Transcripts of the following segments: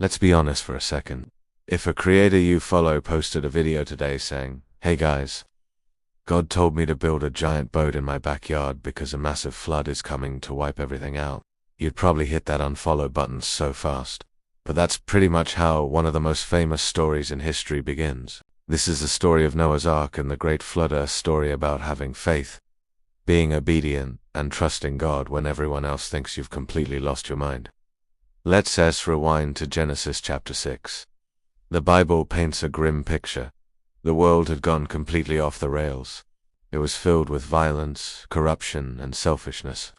Let's be honest for a second. If a creator you follow posted a video today saying, "Hey guys, God told me to build a giant boat in my backyard because a massive flood is coming to wipe everything out," you'd probably hit that unfollow button so fast. But that's pretty much how one of the most famous stories in history begins. This is the story of Noah's Ark and the Great Flood, a story about having faith, being obedient, and trusting God when everyone else thinks you've completely lost your mind. Let's rewind to Genesis chapter 6. The Bible paints a grim picture. The world had gone completely off the rails. It was filled with violence, corruption, and selfishness.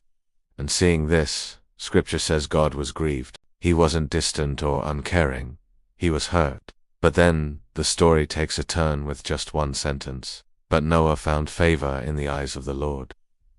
And seeing this, Scripture says God was grieved. He wasn't distant or uncaring. He was hurt. But then, the story takes a turn with just one sentence. But Noah found favor in the eyes of the Lord.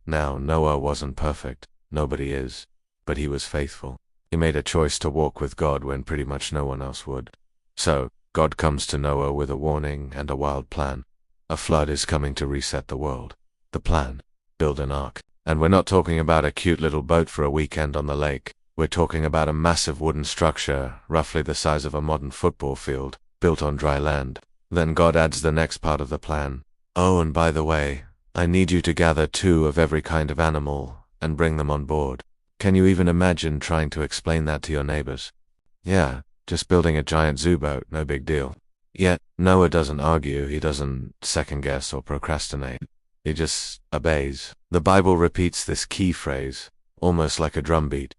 Now, Noah wasn't perfect. Nobody is. But he was faithful. He made a choice to walk with God when pretty much no one else would. So, God comes to Noah with a warning and a wild plan. A flood is coming to reset the world. The plan: build an ark. And we're not talking about a cute little boat for a weekend on the lake. We're talking about a massive wooden structure, roughly the size of a modern football field, built on dry land. Then God adds the next part of the plan. "Oh, and by the way, I need you to gather 2 of every kind of animal and bring them on board." Can you even imagine trying to explain that to your neighbors? Yeah, just building a giant zoo boat, no big deal. Yet, Noah doesn't argue, he doesn't second-guess or procrastinate. He just obeys. The Bible repeats this key phrase, almost like a drumbeat.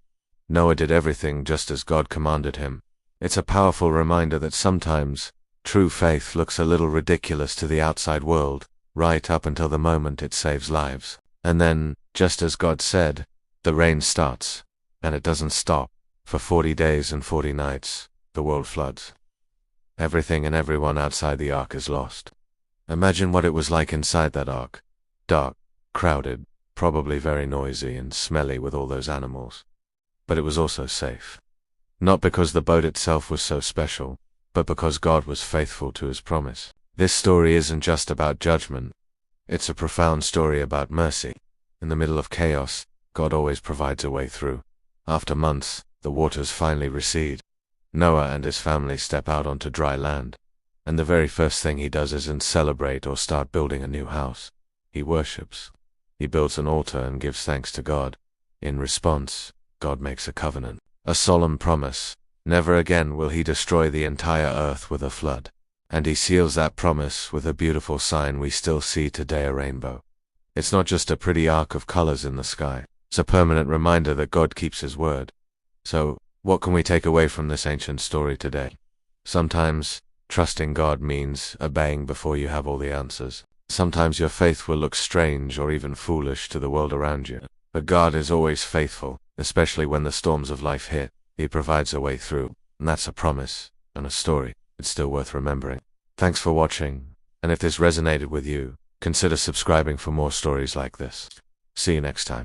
Noah did everything just as God commanded him. It's a powerful reminder that sometimes true faith looks a little ridiculous to the outside world, right up until the moment it saves lives. And then, just as God said, the rain starts, and it doesn't stop. For 40 days and 40 nights, the world floods. Everything and everyone outside the ark is lost. Imagine what it was like inside that ark. Dark, crowded, probably very noisy and smelly with all those animals. But it was also safe. Not because the boat itself was so special, but because God was faithful to his promise. This story isn't just about judgment. It's a profound story about mercy. In the middle of chaos, God always provides a way through. After months, the waters finally recede. Noah and his family step out onto dry land. And the very first thing he does isn't celebrate or start building a new house. He worships. He builds an altar and gives thanks to God. In response, God makes a covenant, a solemn promise. Never again will he destroy the entire earth with a flood. And he seals that promise with a beautiful sign we still see today, a rainbow. It's not just a pretty arc of colors in the sky. It's a permanent reminder that God keeps his word. So, what can we take away from this ancient story today? Sometimes, trusting God means obeying before you have all the answers. Sometimes your faith will look strange or even foolish to the world around you. But God is always faithful, especially when the storms of life hit. He provides a way through. And that's a promise, and a story. It's still worth remembering. Thanks for watching, and if this resonated with you, consider subscribing for more stories like this. See you next time.